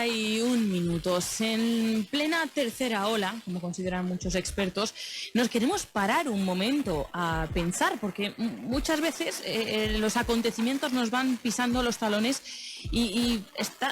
8:31. En plena tercera ola, como consideran muchos expertos, nos queremos parar un momento a pensar, porque muchas veces los acontecimientos nos van pisando los talones y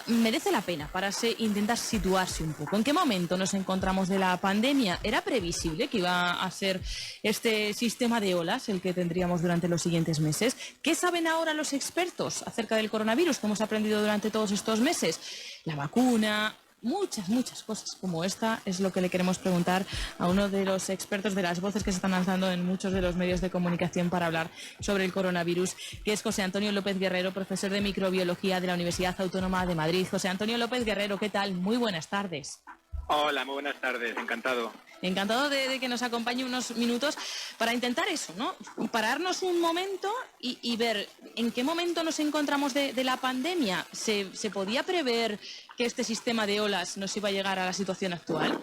merece la pena pararse e intentar situarse un poco. ¿En qué momento nos encontramos de la pandemia? ¿Era previsible que iba a ser este sistema de olas el que tendríamos durante los siguientes meses? ¿Qué saben ahora los expertos acerca del coronavirus que hemos aprendido durante todos estos meses? La vacuna, muchas cosas como esta es lo que le queremos preguntar a uno de los expertos, de las voces que se están alzando en muchos de los medios de comunicación para hablar sobre el coronavirus, que es José Antonio López Guerrero, profesor de microbiología de la Universidad Autónoma de Madrid. José Antonio López Guerrero, ¿qué tal? Muy buenas tardes. Hola, muy buenas tardes, encantado. Encantado de que nos acompañe unos minutos para intentar eso, ¿no? Pararnos un momento y ver en qué momento nos encontramos de la pandemia. ¿Se podía prever que este sistema de olas nos iba a llegar a la situación actual?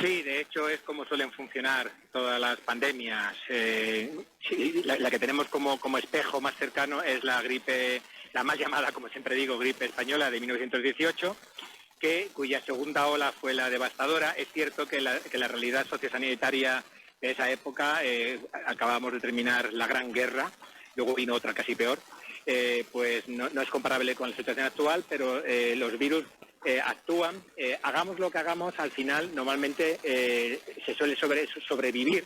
Sí, de hecho es como suelen funcionar todas las pandemias. La que tenemos como espejo más cercano es la gripe, la más llamada, como siempre digo, gripe española de 1918. Cuya segunda ola fue la devastadora. Es cierto que la realidad sociosanitaria de esa época, acabábamos de terminar la Gran Guerra, luego vino otra casi peor, pues no es comparable con la situación actual, pero los virus actúan. Hagamos lo que hagamos, al final normalmente se suele sobrevivir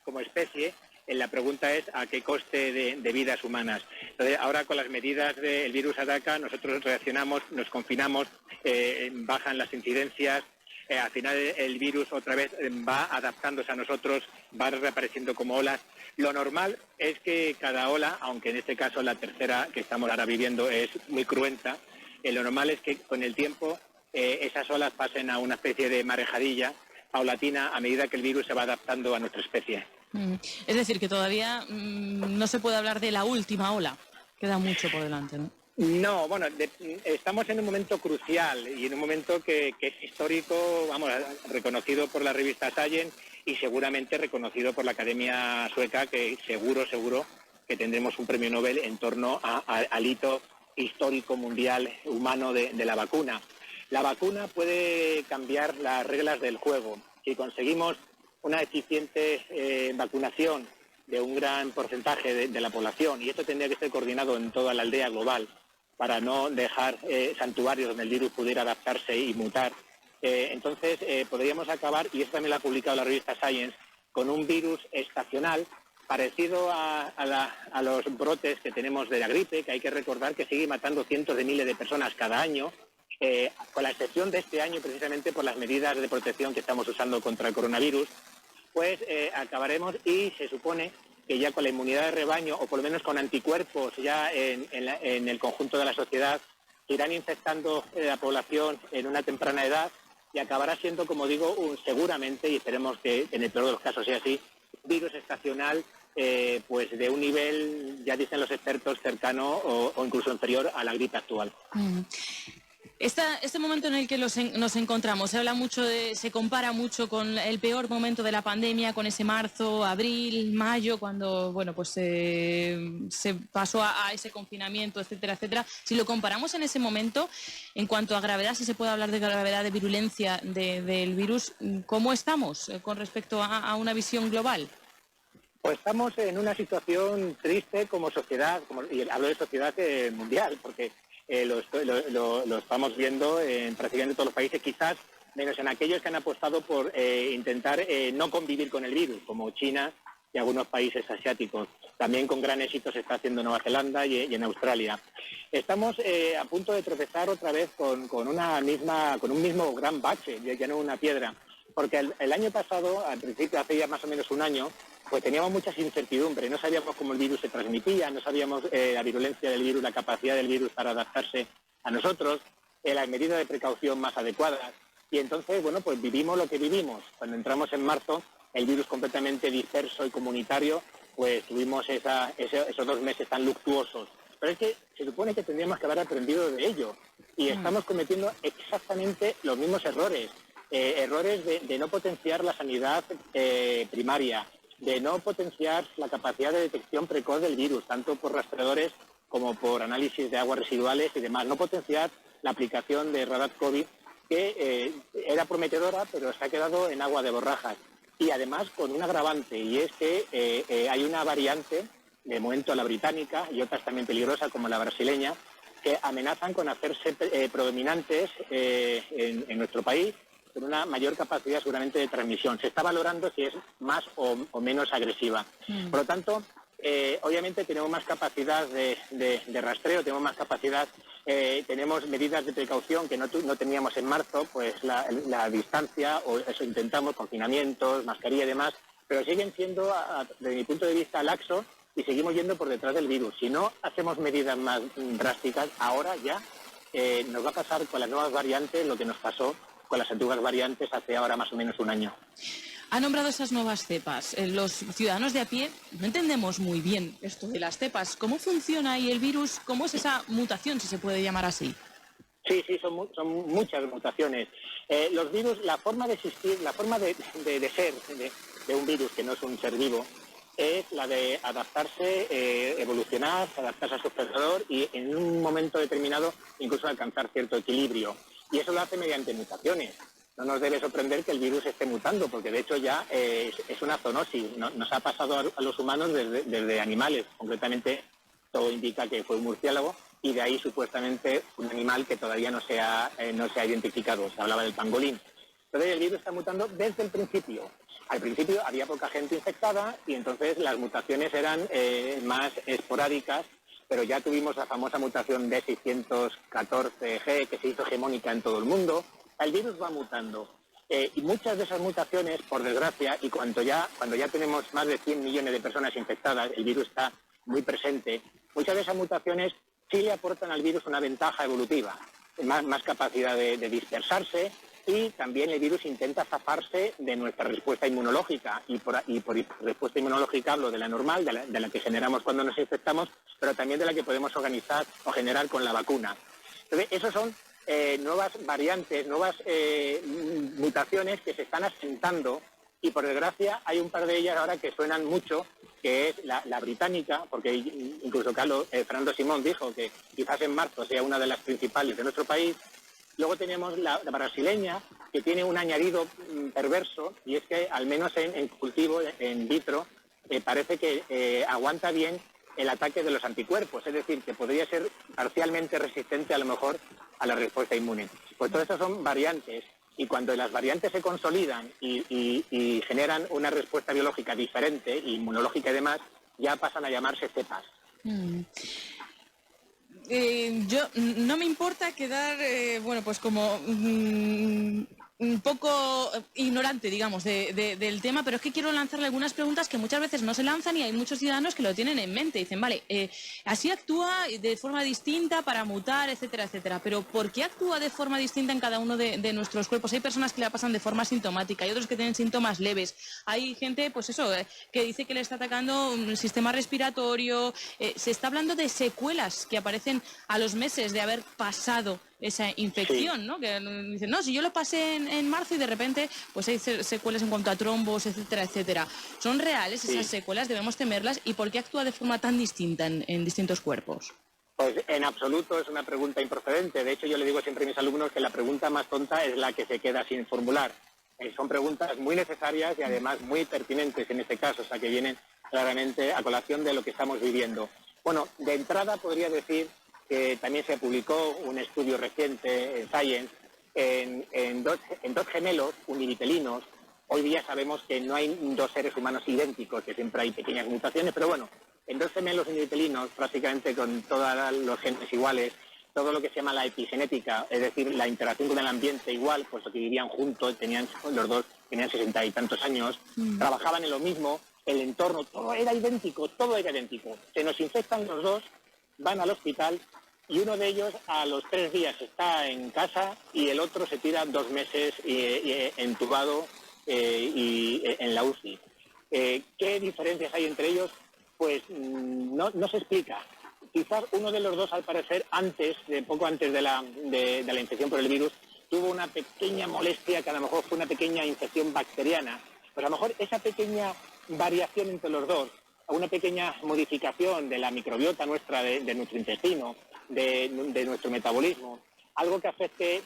como especie. La pregunta es a qué coste de vidas humanas. Entonces, ahora con las medidas del virus ataca, nosotros reaccionamos, nos confinamos, bajan las incidencias, al final el virus otra vez va adaptándose a nosotros, va reapareciendo como olas. Lo normal es que cada ola, aunque en este caso la tercera que estamos ahora viviendo es muy cruenta, lo normal es que con el tiempo esas olas pasen a una especie de marejadilla paulatina a medida que el virus se va adaptando a nuestra especie. Es decir, que todavía no se puede hablar de la última ola. Queda mucho por delante, ¿no? No, bueno, estamos en un momento crucial y en un momento que es histórico, vamos, reconocido por la revista Science y seguramente reconocido por la Academia Sueca, que seguro que tendremos un premio Nobel en torno al hito histórico mundial humano de la vacuna. La vacuna puede cambiar las reglas del juego. Si conseguimos una eficiente vacunación de un gran porcentaje de la población, y esto tendría que ser coordinado en toda la aldea global para no dejar santuarios donde el virus pudiera adaptarse y mutar, entonces podríamos acabar, y esto también lo ha publicado la revista Science, con un virus estacional parecido a los brotes que tenemos de la gripe, que hay que recordar que sigue matando cientos de miles de personas cada año, con la excepción de este año precisamente por las medidas de protección que estamos usando contra el coronavirus. Pues acabaremos, y se supone que ya con la inmunidad de rebaño, o por lo menos con anticuerpos ya en el conjunto de la sociedad, irán infectando la población en una temprana edad y acabará siendo, como digo, seguramente, y esperemos que en el peor de los casos sea así, un virus estacional pues de un nivel, ya dicen los expertos, cercano o incluso inferior a la gripe actual. Este momento en el que nos encontramos, se compara mucho con el peor momento de la pandemia, con ese marzo, abril, mayo, cuando se pasó a ese confinamiento, etcétera, etcétera. Si lo comparamos en ese momento, en cuanto a gravedad, si se puede hablar de gravedad, de virulencia del virus, ¿cómo estamos con respecto a una visión global? Pues estamos en una situación triste como sociedad, y hablo de sociedad mundial, porque lo estamos viendo en prácticamente todos los países, quizás menos en aquellos que han apostado por intentar no convivir con el virus, como China y algunos países asiáticos. También con gran éxito se está haciendo en Nueva Zelanda y en Australia. Estamos a punto de tropezar otra vez con un mismo gran bache, ya no una piedra, porque el año pasado, al principio, hace ya más o menos un año, pues teníamos muchas incertidumbres, no sabíamos cómo el virus se transmitía, no sabíamos la virulencia del virus, la capacidad del virus para adaptarse a nosotros, las medidas de precaución más adecuadas. Y entonces, bueno, pues vivimos lo que vivimos. Cuando entramos en marzo, el virus completamente disperso y comunitario, pues tuvimos esos 2 meses tan luctuosos. Pero es que se supone que tendríamos que haber aprendido de ello. Y estamos cometiendo exactamente los mismos errores. Errores de no potenciar la sanidad primaria, de no potenciar la capacidad de detección precoz del virus, tanto por rastreadores como por análisis de aguas residuales y demás, no potenciar la aplicación de Radar COVID, que era prometedora, pero se ha quedado en agua de borrajas. Y además con un agravante, y es que hay una variante, de momento la británica, y otras también peligrosas como la brasileña, que amenazan con hacerse predominantes en nuestro país, con una mayor capacidad seguramente de transmisión. Se está valorando si es más o menos agresiva. Por lo tanto, obviamente tenemos más capacidad de rastreo, tenemos más capacidad, tenemos medidas de precaución que no teníamos en marzo, pues la distancia, o eso intentamos, confinamientos, mascarilla y demás, pero siguen siendo, desde mi punto de vista, laxos, y seguimos yendo por detrás del virus. Si no hacemos medidas más drásticas, ahora ya nos va a pasar con las nuevas variantes lo que nos pasó con las antiguas variantes hace ahora más o menos un año. Ha nombrado esas nuevas cepas. Los ciudadanos de a pie no entendemos muy bien esto de las cepas. ¿Cómo funciona ahí el virus? ¿Cómo es esa mutación, si se puede llamar así? Sí, son muchas mutaciones. Los virus, la forma de existir, la forma de ser de un virus, que no es un ser vivo, es la de adaptarse, evolucionar, adaptarse a su hospedador y en un momento determinado incluso alcanzar cierto equilibrio. Y eso lo hace mediante mutaciones. No nos debe sorprender que el virus esté mutando, porque de hecho ya es una zoonosis. Nos ha pasado a los humanos desde animales. Concretamente, todo indica que fue un murciélago y de ahí supuestamente un animal que todavía no se ha identificado. Se hablaba del pangolín. Entonces el virus está mutando desde el principio. Al principio había poca gente infectada y entonces las mutaciones eran más esporádicas, pero ya tuvimos la famosa mutación D614G que se hizo hegemónica en todo el mundo. El virus va mutando y muchas de esas mutaciones, por desgracia, y cuando ya tenemos más de 100 millones de personas infectadas, el virus está muy presente, muchas de esas mutaciones sí le aportan al virus una ventaja evolutiva, más capacidad de dispersarse, y también el virus intenta zafarse de nuestra respuesta inmunológica, y por respuesta inmunológica hablo de la normal, de la que generamos cuando nos infectamos, pero también de la que podemos organizar o generar con la vacuna. Entonces, esos son nuevas variantes, nuevas mutaciones que se están asentando, y por desgracia hay un par de ellas ahora que suenan mucho, que es la británica, porque incluso Fernando Simón dijo que quizás en marzo sea una de las principales de nuestro país. Luego tenemos la brasileña, que tiene un añadido perverso, y es que al menos en cultivo, en vitro, parece que aguanta bien el ataque de los anticuerpos, es decir, que podría ser parcialmente resistente a lo mejor a la respuesta inmune. Pues todo eso son variantes, y cuando las variantes se consolidan y generan una respuesta biológica diferente, inmunológica y demás, ya pasan a llamarse cepas. Yo no me importa quedar, pues como un poco ignorante, digamos, del tema, pero es que quiero lanzarle algunas preguntas que muchas veces no se lanzan y hay muchos ciudadanos que lo tienen en mente. Dicen, vale, así actúa de forma distinta para mutar, etcétera, etcétera, pero ¿por qué actúa de forma distinta en cada uno de nuestros cuerpos? Hay personas que la pasan de forma sintomática, hay otros que tienen síntomas leves, hay gente, pues eso, que dice que le está atacando un sistema respiratorio, se está hablando de secuelas que aparecen a los meses de haber pasado esa infección, sí, ¿no? Que dicen, no, si yo lo pasé en marzo y de repente pues hay secuelas en cuanto a trombos, etcétera, etcétera. ¿Son reales esas secuelas? ¿Debemos temerlas? ¿Y por qué actúa de forma tan distinta en distintos cuerpos? Pues en absoluto es una pregunta improcedente. De hecho, yo le digo siempre a mis alumnos que la pregunta más tonta es la que se queda sin formular. Son preguntas muy necesarias y además muy pertinentes en este caso, o sea, que vienen claramente a colación de lo que estamos viviendo. Bueno, de entrada podría decir que también se publicó un estudio reciente en Science en dos gemelos univitelinos. Hoy día sabemos que no hay dos seres humanos idénticos, que siempre hay pequeñas mutaciones, pero bueno, en dos gemelos univitelinos, prácticamente con todos los genes iguales, todo lo que se llama la epigenética, es decir, la interacción con el ambiente igual, puesto que vivían juntos, los dos tenían 60 y tantos años, trabajaban en lo mismo, el entorno, todo era idéntico. Se nos infectan los dos, van al hospital y uno de ellos a los 3 días está en casa y el otro se tira 2 meses entubado y en la UCI. ¿Qué diferencias hay entre ellos? Pues no se explica. Quizás uno de los dos, al parecer, poco antes de la infección por el virus, tuvo una pequeña molestia que a lo mejor fue una pequeña infección bacteriana. Pues a lo mejor esa pequeña variación entre los dos, una pequeña modificación de la microbiota nuestra, de nuestro intestino, de nuestro metabolismo, algo que afecte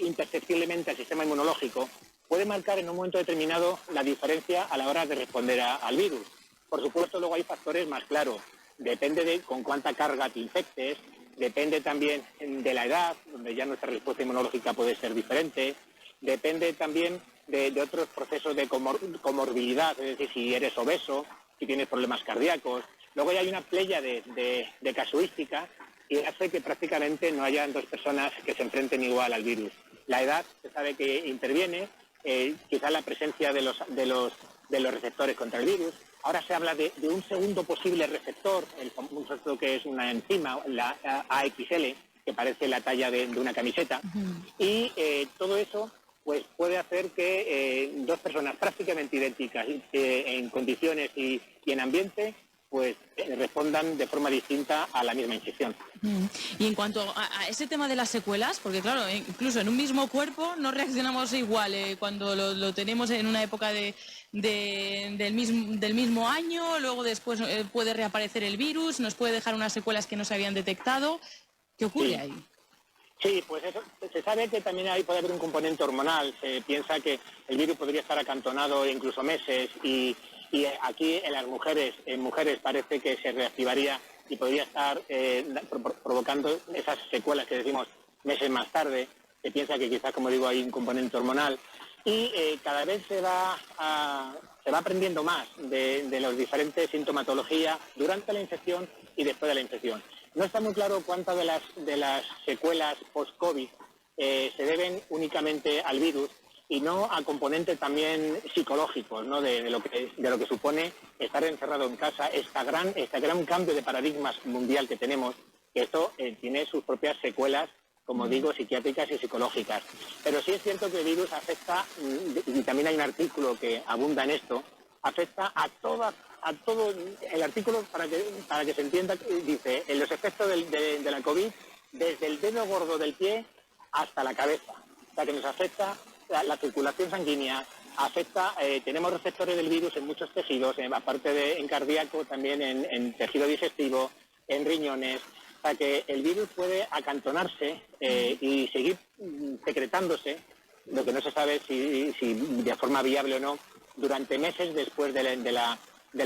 imperceptiblemente al sistema inmunológico, puede marcar en un momento determinado la diferencia a la hora de responder al virus. Por supuesto, luego hay factores más claros. Depende de con cuánta carga te infectes, depende también de la edad, donde ya nuestra respuesta inmunológica puede ser diferente, depende también de otros procesos de comorbilidad, es decir, si eres obeso, si tienes problemas cardíacos. Luego ya hay una playa de casuística y hace que prácticamente no haya dos personas que se enfrenten igual al virus. La edad se sabe que interviene, quizá la presencia de los receptores contra el virus. Ahora se habla de un segundo posible receptor, el famoso que es una enzima, la AXL, que parece la talla de una camiseta. Y todo eso pues puede hacer que dos personas prácticamente idénticas en condiciones y en ambiente pues respondan de forma distinta a la misma infección. Y en cuanto a ese tema de las secuelas, porque claro, incluso en un mismo cuerpo no reaccionamos igual cuando lo tenemos en una época del mismo año, luego después puede reaparecer el virus, nos puede dejar unas secuelas que no se habían detectado. ¿Qué ocurre ahí? Sí, pues eso, se sabe que también ahí puede haber un componente hormonal. Se piensa que el virus podría estar acantonado incluso meses y aquí en mujeres parece que se reactivaría y podría estar provocando esas secuelas que decimos meses más tarde. Se piensa que quizás, como digo, hay un componente hormonal y cada vez se va aprendiendo más de las diferentes sintomatologías durante la infección y después de la infección. No está muy claro cuántas de las secuelas post-COVID se deben únicamente al virus y no a componentes también psicológicos, ¿no? de lo que supone estar encerrado en casa, este gran cambio de paradigmas mundial que tenemos, que esto tiene sus propias secuelas, como digo, psiquiátricas y psicológicas. Pero sí es cierto que el virus afecta, y también hay un artículo que abunda en esto, afecta a todo. El artículo, para que se entienda, dice, en los efectos de la COVID, desde el dedo gordo del pie hasta la cabeza. O sea, que nos afecta la circulación sanguínea, tenemos receptores del virus en muchos tejidos, aparte en cardíaco, también en tejido digestivo, en riñones. O sea, que el virus puede acantonarse y seguir secretándose, lo que no se sabe si de forma viable o no, durante meses después de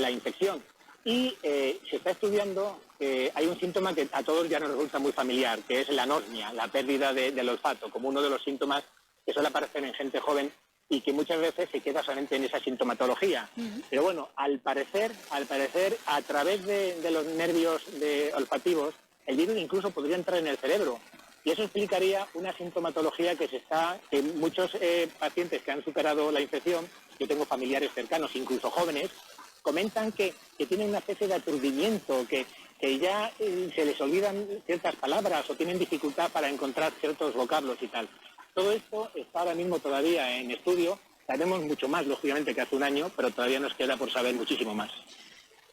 la infección. Y se está estudiando que hay un síntoma que a todos ya nos resulta muy familiar, que es la anosmia, la pérdida del olfato, como uno de los síntomas que suele aparecer en gente joven y que muchas veces se queda solamente en esa sintomatología. Pero bueno, al parecer, a través de los nervios olfativos, el virus incluso podría entrar en el cerebro. Y eso explicaría una sintomatología que muchos pacientes que han superado la infección, yo tengo familiares cercanos, incluso jóvenes, comentan que tienen una especie de aturdimiento, que ya se les olvidan ciertas palabras o tienen dificultad para encontrar ciertos vocablos y tal. Todo esto está ahora mismo todavía en estudio. Sabemos mucho más, lógicamente, que hace un año, pero todavía nos queda por saber muchísimo más.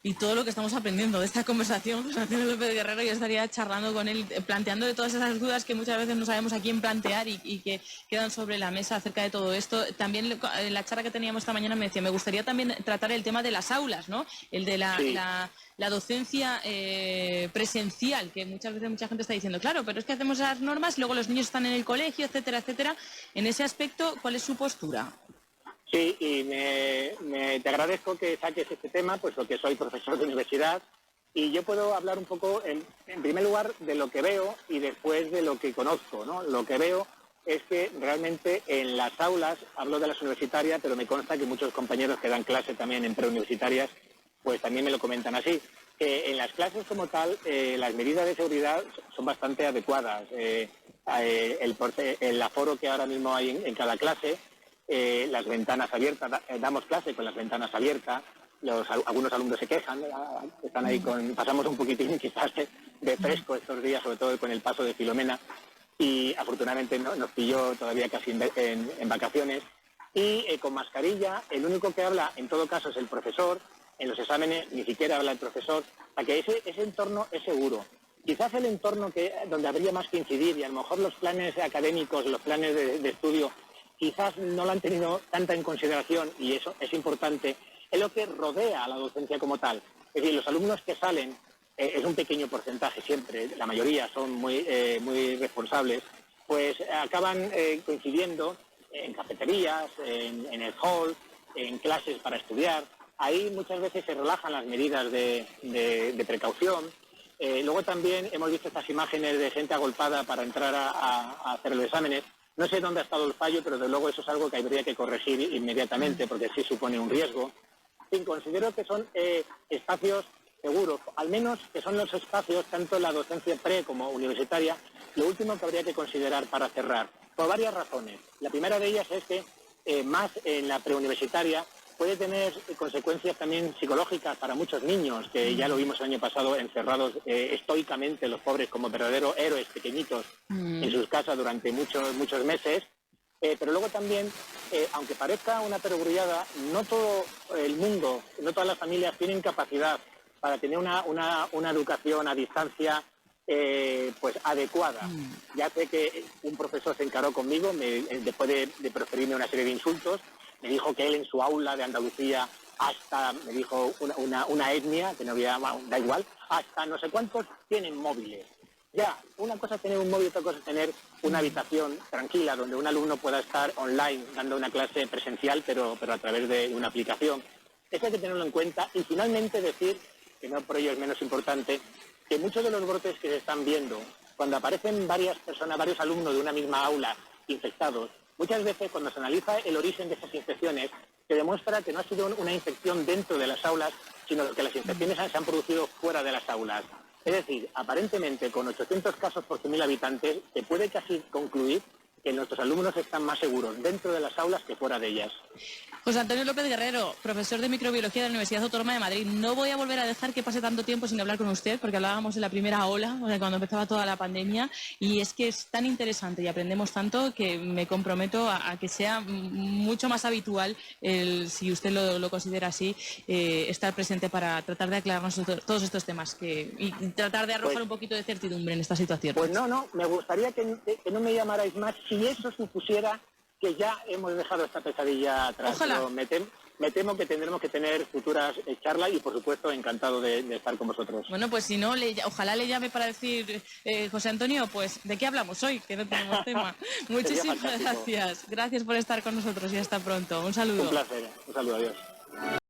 Y todo lo que estamos aprendiendo de esta conversación, José Antonio López Guerrero, yo estaría charlando con él, planteándole todas esas dudas que muchas veces no sabemos a quién plantear y que quedan sobre la mesa acerca de todo esto. También en la charla que teníamos esta mañana me decía, me gustaría también tratar el tema de las aulas, ¿no? El de la docencia presencial, que muchas veces mucha gente está diciendo, claro, pero es que hacemos esas normas, luego los niños están en el colegio, etcétera, etcétera. En ese aspecto, ¿cuál es su postura? Sí, y te agradezco que saques este tema, pues porque soy profesor de universidad y yo puedo hablar un poco, en primer lugar, de lo que veo y después de lo que conozco, ¿no? Lo que veo es que realmente en las aulas, hablo de las universitarias, pero me consta que muchos compañeros que dan clase también en preuniversitarias, pues también me lo comentan así. En las clases como tal, las medidas de seguridad son bastante adecuadas. El aforo que ahora mismo hay en cada clase, las ventanas abiertas, damos clase con las ventanas abiertas, algunos alumnos se quejan, están ahí pasamos un poquitín quizás de fresco estos días, sobre todo con el paso de Filomena, y afortunadamente nos pilló todavía casi en vacaciones, y con mascarilla. El único que habla en todo caso es el profesor, en los exámenes ni siquiera habla el profesor, para que ese entorno es seguro. Quizás el entorno donde habría más que incidir, y a lo mejor los planes académicos, los planes de estudio, quizás no lo han tenido tanta en consideración, y eso es importante, es lo que rodea a la docencia como tal. Es decir, los alumnos que salen, es un pequeño porcentaje siempre, la mayoría son muy responsables, pues acaban coincidiendo en cafeterías, en el hall, en clases para estudiar. Ahí muchas veces se relajan las medidas de precaución. Luego también hemos visto estas imágenes de gente agolpada para entrar a hacer los exámenes. No sé dónde ha estado el fallo, pero desde luego eso es algo que habría que corregir inmediatamente, porque sí supone un riesgo. En fin, considero que son espacios seguros, al menos que son los espacios, tanto la docencia pre como universitaria, lo último que habría que considerar para cerrar, por varias razones. La primera de ellas es que más en la preuniversitaria puede tener consecuencias también psicológicas para muchos niños, que ya lo vimos el año pasado encerrados estoicamente, los pobres como verdaderos héroes pequeñitos en sus casas durante muchos meses. Pero luego también, aunque parezca una perogrullada, no todo el mundo, no todas las familias tienen capacidad para tener una educación a distancia pues adecuada. Ya sé que un profesor se encaró conmigo después de proferirme una serie de insultos. Me dijo que él en su aula de Andalucía hasta, me dijo una etnia, que no había, da igual, hasta no sé cuántos tienen móviles. Ya, una cosa es tener un móvil, otra cosa es tener una habitación tranquila donde un alumno pueda estar online dando una clase presencial, pero a través de una aplicación. Eso hay que tenerlo en cuenta y finalmente decir, que no por ello es menos importante, que muchos de los brotes que se están viendo, cuando aparecen varias personas, varios alumnos de una misma aula infectados, muchas veces cuando se analiza el origen de esas infecciones, se demuestra que no ha sido una infección dentro de las aulas, sino que las infecciones se han producido fuera de las aulas. Es decir, aparentemente con 800 casos por 100.000 habitantes, se puede casi concluir que nuestros alumnos están más seguros dentro de las aulas que fuera de ellas. José Antonio López Guerrero, profesor de microbiología de la Universidad Autónoma de Madrid. No voy a volver a dejar que pase tanto tiempo sin hablar con usted, porque hablábamos de la primera ola, o sea, cuando empezaba toda la pandemia, y es que es tan interesante y aprendemos tanto que me comprometo a que sea mucho más habitual, si usted lo considera así, estar presente para tratar de aclararnos todos estos temas y tratar de arrojar un poquito de certidumbre en esta situación. Pues no, me gustaría que no me llamarais más si eso supusiera que ya hemos dejado esta pesadilla atrás. Ojalá. Pero me temo que tendremos que tener futuras charlas y, por supuesto, encantado de estar con vosotros. Bueno, pues si no, ojalá le llame para decir, José Antonio, pues, ¿de qué hablamos hoy? Que no tenemos tema. Muchísimas gracias. Gracias por estar con nosotros y hasta pronto. Un saludo. Un placer. Un saludo. Adiós.